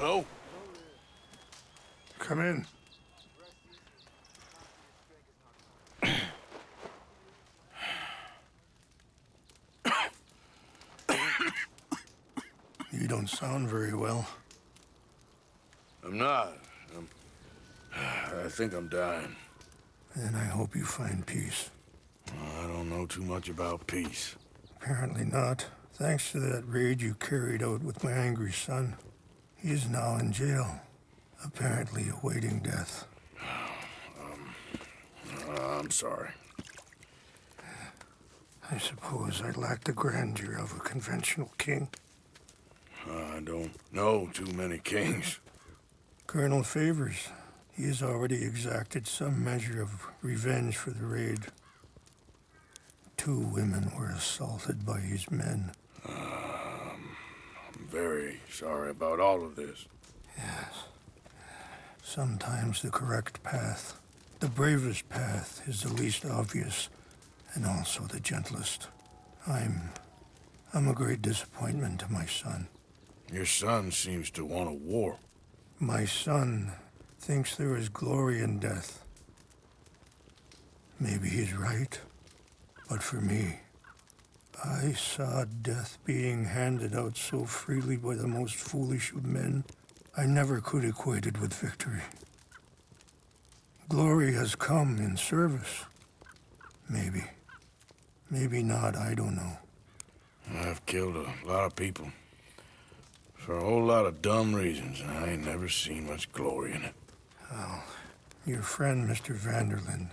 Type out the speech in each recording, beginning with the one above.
Hello? Come in. You don't sound very well. I'm not. I think I'm dying. And I hope you find peace. I don't know too much about peace. Apparently not. Thanks to that raid you carried out with my angry son. He is now in jail, apparently awaiting death. I'm sorry. I suppose I lack the grandeur of a conventional king. I don't know too many kings. Colonel Favors, he has already exacted some measure of revenge for the raid. 2 women were assaulted by his men. I'm very sorry about all of this. Yes. Sometimes the correct path, the bravest path, is the least obvious, and also the gentlest. I'm a great disappointment to my son. Your son seems to want a war. My son thinks there is glory in death. Maybe he's right, but for me, I saw death being handed out so freely by the most foolish of men, I never could equate it with victory. Glory has come in service. Maybe. Maybe not, I don't know. I've killed a lot of people. For a whole lot of dumb reasons, and I ain't never seen much glory in it. Well, your friend, Mr. Van der Linde,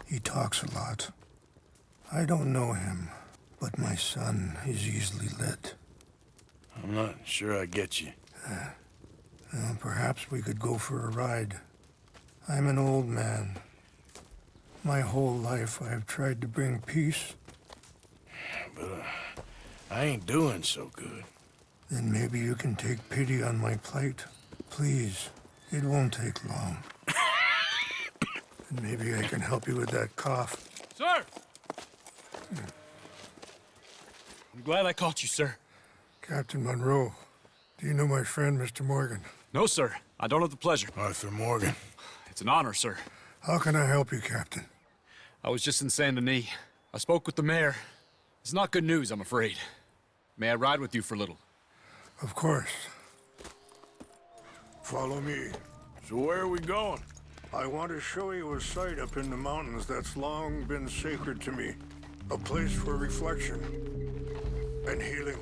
he talks a lot. I don't know him, but my son is easily led. I'm not sure I get you. Well, perhaps we could go for a ride. I'm an old man. My whole life I've tried to bring peace. But I ain't doing so good. Then maybe you can take pity on my plight. Please, it won't take long. And maybe I can help you with that cough. Sir! I'm glad I caught you, sir. Captain Monroe, do you know my friend, Mr. Morgan? No, sir. I don't have the pleasure. Arthur Morgan. It's an honor, sir. How can I help you, Captain? I was just in Saint Denis. I spoke with the mayor. It's not good news, I'm afraid. May I ride with you for a little? Of course. Follow me. So where are we going? I want to show you a site up in the mountains that's long been sacred to me. A place for reflection and healing.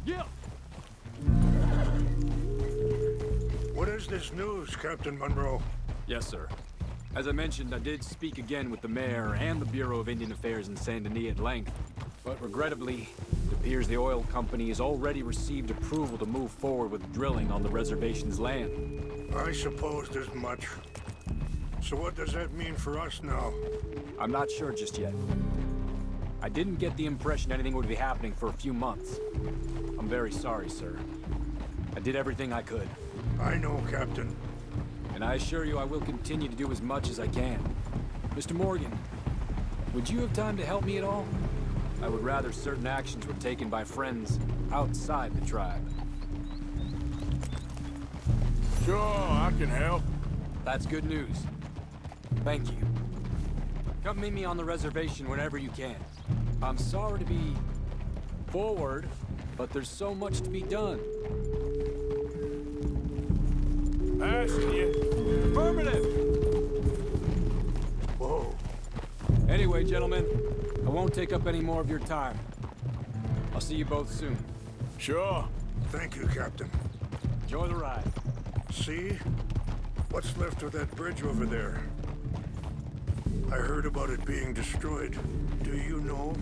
Yeah! What is this news, Captain Monroe? Yes, sir. As I mentioned, I did speak again with the mayor and the Bureau of Indian Affairs in Saint Denis at length. But regrettably, it appears the oil company has already received approval to move forward with drilling on the reservation's land. I supposed as much. So what does that mean for us now? I'm not sure just yet. I didn't get the impression anything would be happening for a few months. I'm very sorry, sir. I did everything I could. I know, Captain. And I assure you I will continue to do as much as I can. Mr. Morgan, would you have time to help me at all? I would rather certain actions were taken by friends outside the tribe. Sure, I can help. That's good news. Thank you. Come meet me on the reservation whenever you can. I'm sorry to be forward, but there's so much to be done. Passing you. Affirmative! Whoa. Anyway, gentlemen, I won't take up any more of your time. I'll see you both soon. Sure. Thank you, Captain. Enjoy the ride. See? What's left of that bridge over there? I heard about it being destroyed. Do you know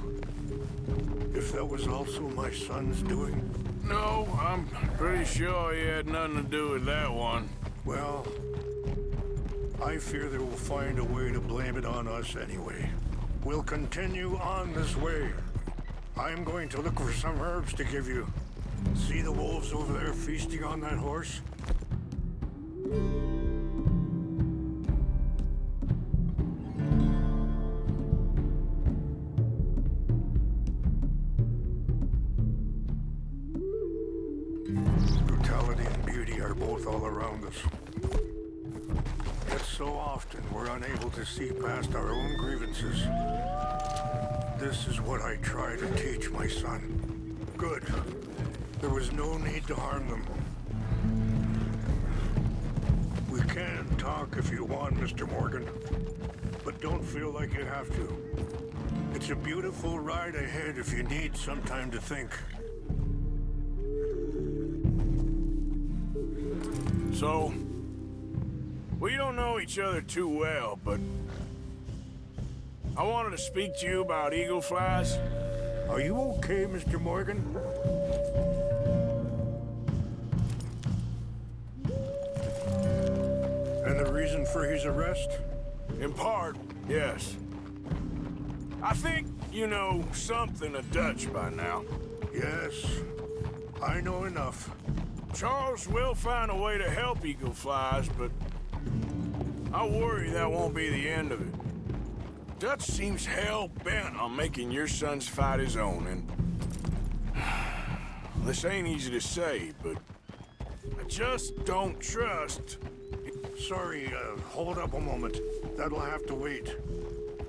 if that was also my son's doing? No, I'm pretty sure he had nothing to do with that one. Well, I fear they will find a way to blame it on us anyway. We'll continue on this way. I'm going to look for some herbs to give you. See the wolves over there feasting on that horse? are both all around us. Yet so often we're unable to see past our own grievances. This is what I try to teach my son. Good. There was no need to harm them. We can talk if you want, Mr. Morgan. But don't feel like you have to. It's a beautiful ride ahead if you need some time to think. So, we don't know each other too well, but I wanted to speak to you about eagle flies. Are you okay, Mr. Morgan? And the reason for his arrest? In part, yes. I think you know something of Dutch by now. Yes, I know enough. Charles will find a way to help eagle flies, but I worry that won't be the end of it. Dutch seems hell-bent on making your son's fight his own, and this ain't easy to say, but I just don't trust. Sorry, hold up a moment. That'll have to wait.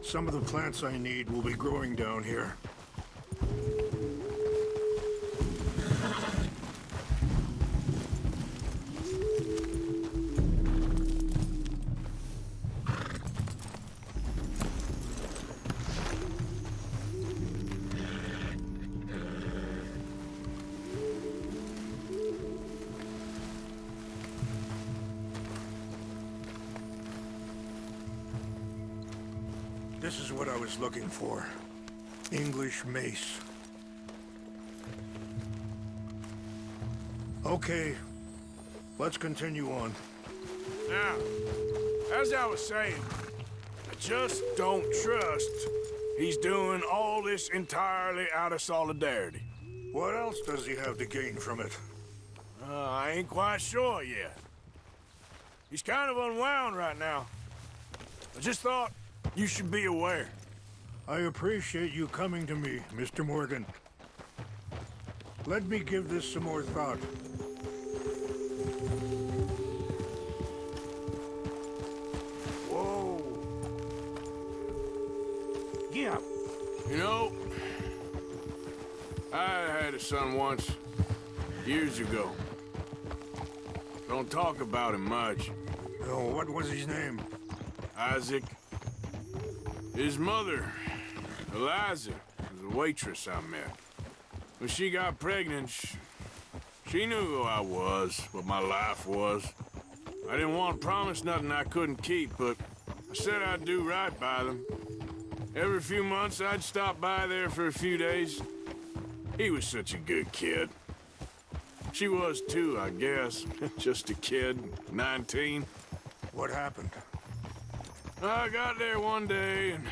Some of the plants I need will be growing down here. This is what I was looking for. English mace. Okay, let's continue on. Now, as I was saying, I just don't trust he's doing all this entirely out of solidarity. What else does he have to gain from it? I ain't quite sure yet. He's kind of unwound right now. I just thought you should be aware. I appreciate you coming to me, Mr. Morgan. Let me give this some more thought. Whoa. Yeah. You know, I had a son once, years ago. Don't talk about him much. Oh, what was his name? Isaac. His mother, Eliza, was a waitress I met. When she got pregnant, she knew who I was, what my life was. I didn't want to promise nothing I couldn't keep, but I said I'd do right by them. Every few months, I'd stop by there for a few days. He was such a good kid. She was too, I guess. Just a kid, 19. What happened? I got there one day and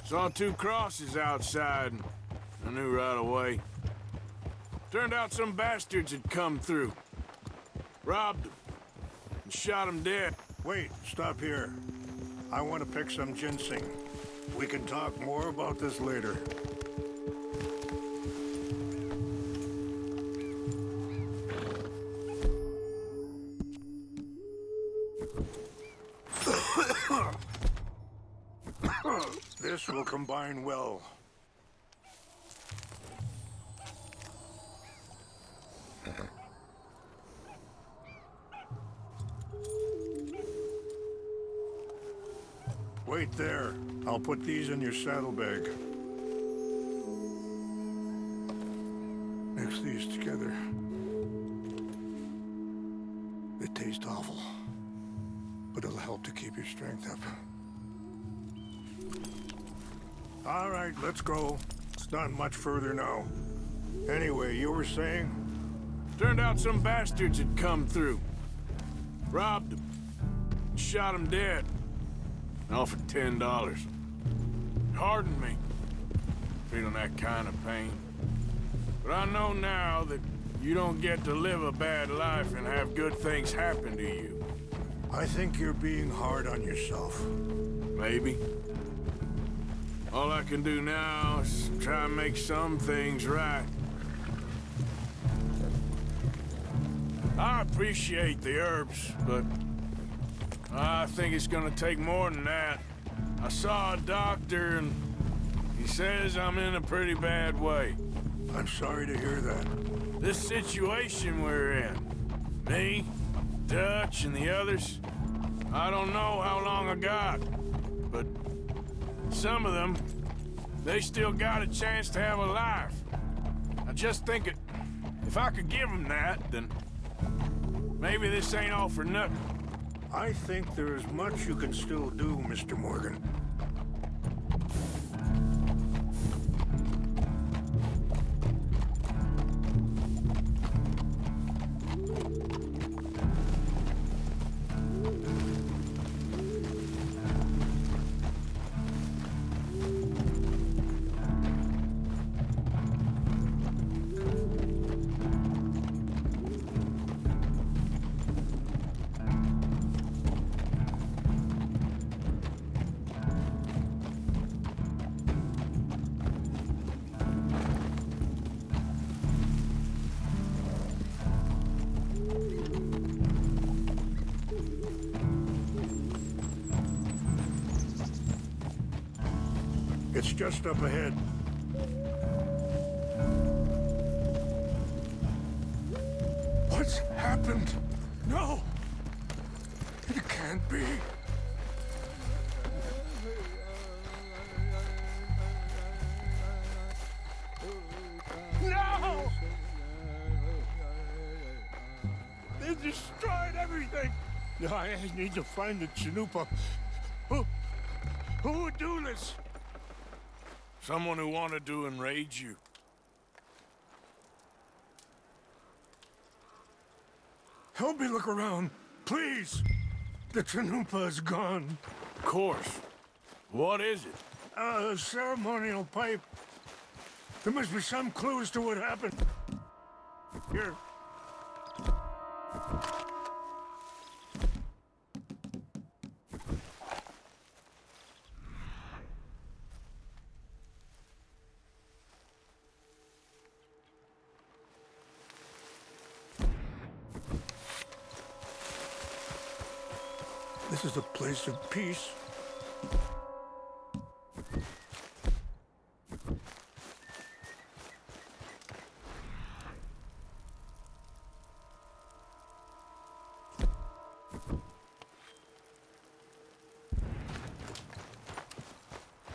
saw two crosses outside, and I knew right away. Turned out some bastards had come through, robbed them, and shot them dead. Wait, stop here. I want to pick some ginseng. We can talk more about this later. This will combine well. Wait there. I'll put these in your saddlebag. Mix these together. They taste awful, but it'll help to keep your strength up. All right, let's go. It's not much further now. Anyway, you were saying? Turned out some bastards had come through, robbed them, and shot them dead. And offered $10. Hardened me, feeling that kind of pain. But I know now that you don't get to live a bad life and have good things happen to you. I think you're being hard on yourself. Maybe. All I can do now is try and make some things right. I appreciate the herbs, but I think it's gonna take more than that. I saw a doctor and he says I'm in a pretty bad way. I'm sorry to hear that. This situation we're in, me, Dutch, and the others, I don't know how long I got, but some of them, they still got a chance to have a life. I just think if I could give them that, then maybe this ain't all for nothing. I think there is much you can still do, Mr. Morgan. It's just up ahead. What's happened? No! It can't be. No! They destroyed everything! I need to find the Chanupa. Who would do this? Someone who wanted to enrage you. Help me look around, please. The Chanupa is gone. Of course. What is it? A ceremonial pipe. There must be some clues to what happened. Here. This is a place of peace.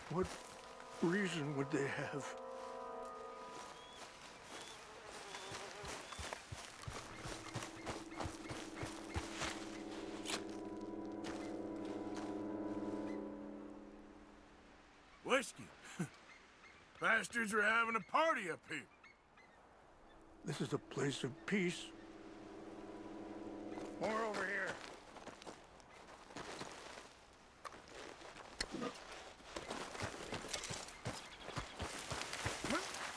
What reason would they have? Whiskey. Bastards are having a party up here. This is a place of peace. More over here.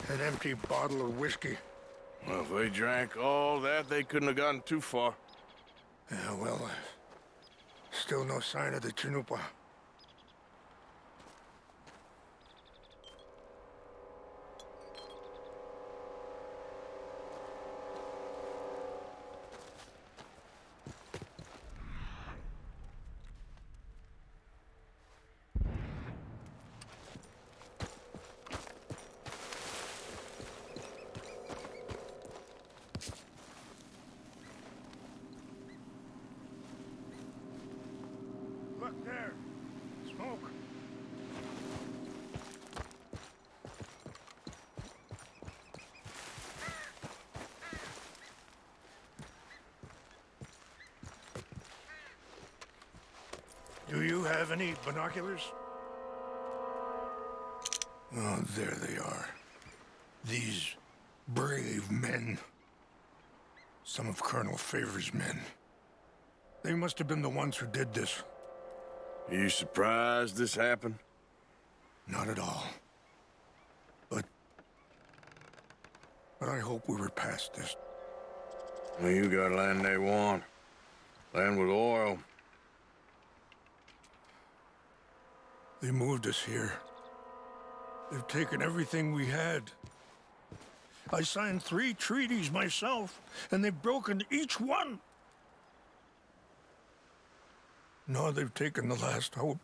An empty bottle of whiskey. Well, if they drank all that, they couldn't have gotten too far. Yeah, well, still no sign of the Chanupa. Look there. Smoke. Do you have any binoculars? Oh, there they are. These brave men. Some of Colonel Favor's men. They must have been the ones who did this. Are you surprised this happened? Not at all. But I hope we were past this. Well, you got land they want. Land with oil. They moved us here. They've taken everything we had. I signed 3 treaties myself, and they've broken each one. Now they've taken the last hope.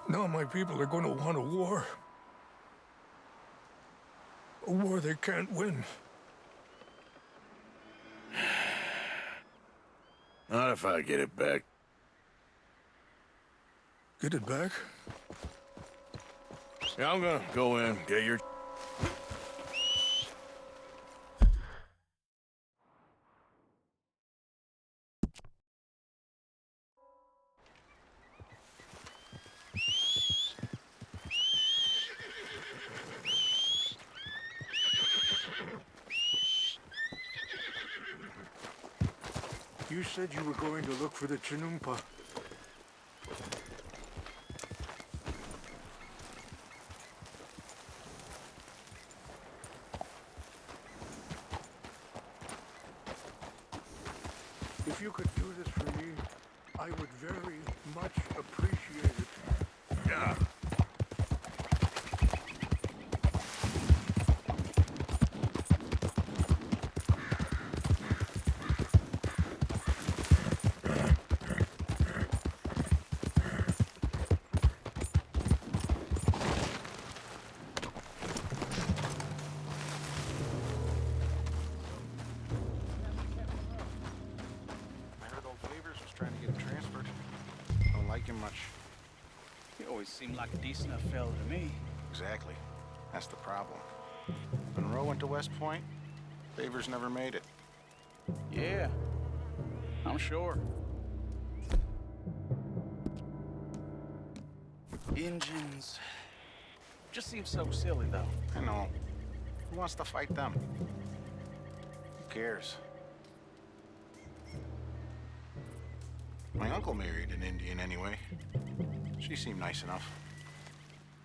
Now my people are going to want a war. A war they can't win. Not if I get it back. Get it back? Yeah, I'm gonna go in, get your... You said you were going to look for the Chinumpa. If you could do this for me, I would very much appreciate it. Yeah. Trying to get him transferred. Don't like him much. He always seemed like a decent enough fellow to me. Exactly. That's the problem. Monroe went to West Point. Favors never made it. Yeah, I'm sure. Engines. Just seems so silly, though. I know. Who wants to fight them? Who cares? My uncle married an Indian anyway. She seemed nice enough.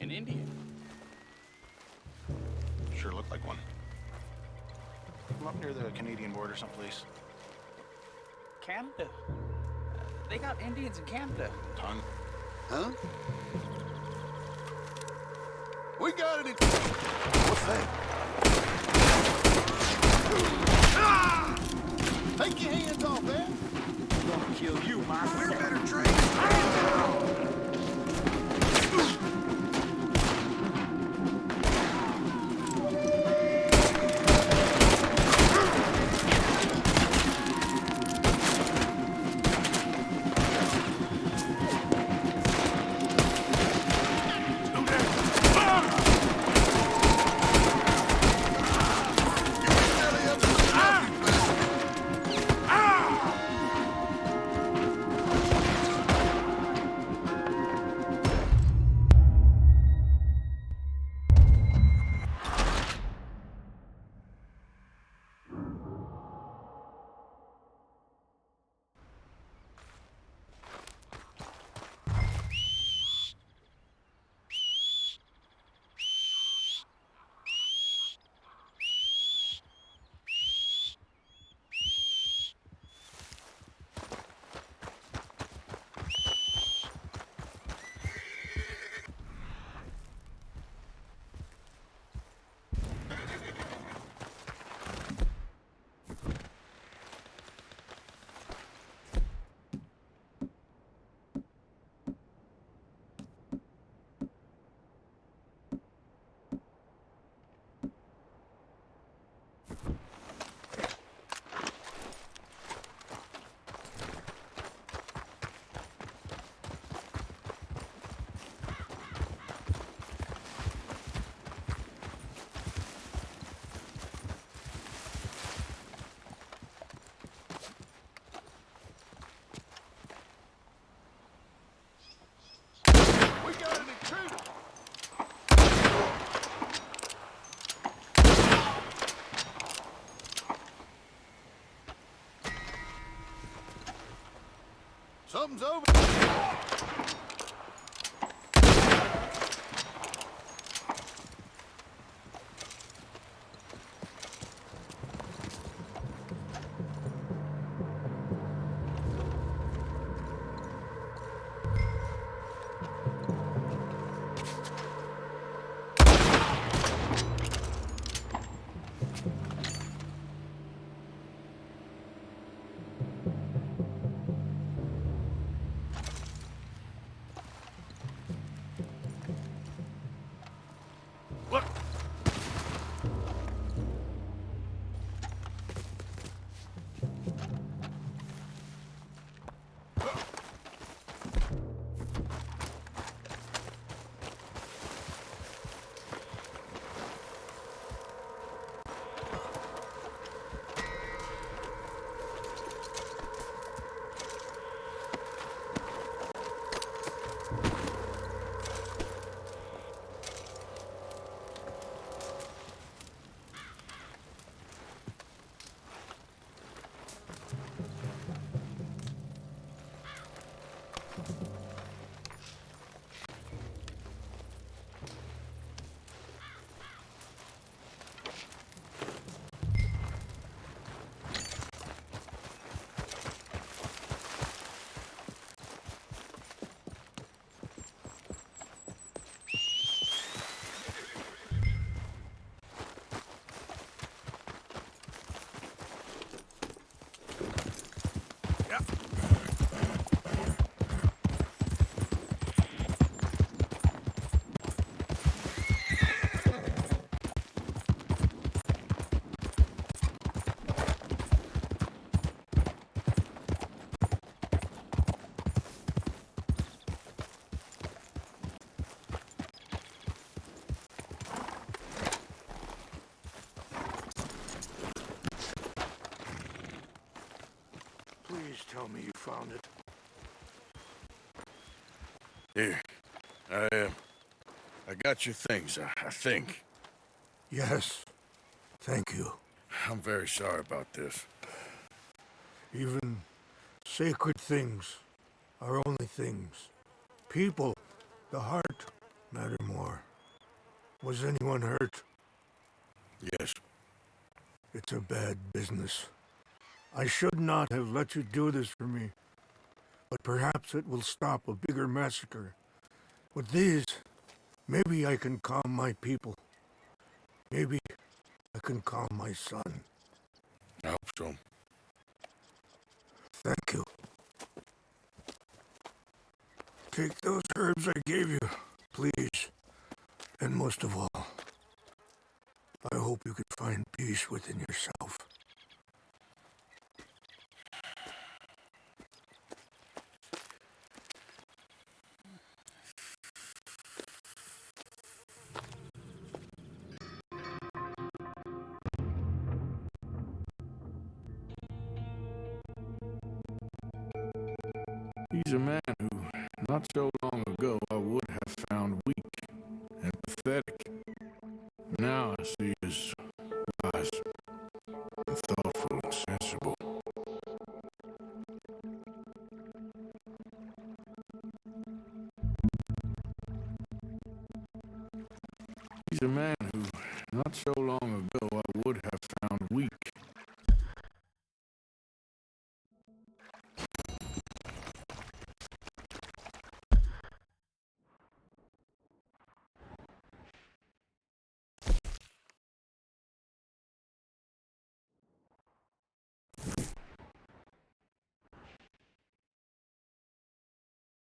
An Indian? Sure looked like one. From up near the Canadian border someplace. Canada? They got Indians in Canada. Ton. Huh? We got it. What's that? Ah! Take your hands off that. I'm gonna kill you, my friend. We're better trained. Something's over. tell me you found it. Here. I got your things, I think. Yes. Thank you. I'm very sorry about this. Even sacred things are only things. People, the heart, matter more. Was anyone hurt? Yes. It's a bad business. I should not have let you do this for me. But perhaps it will stop a bigger massacre. With these, maybe I can calm my people. Maybe I can calm my son. I hope so. Thank you. Take those herbs I gave you, please. And most of all, I hope you can find peace within yourself. He's a man who, not so long ago, I would have found weak and pathetic. Now I see as wise and thoughtful and sensible. He's a man who, not so long ago, I would have found weak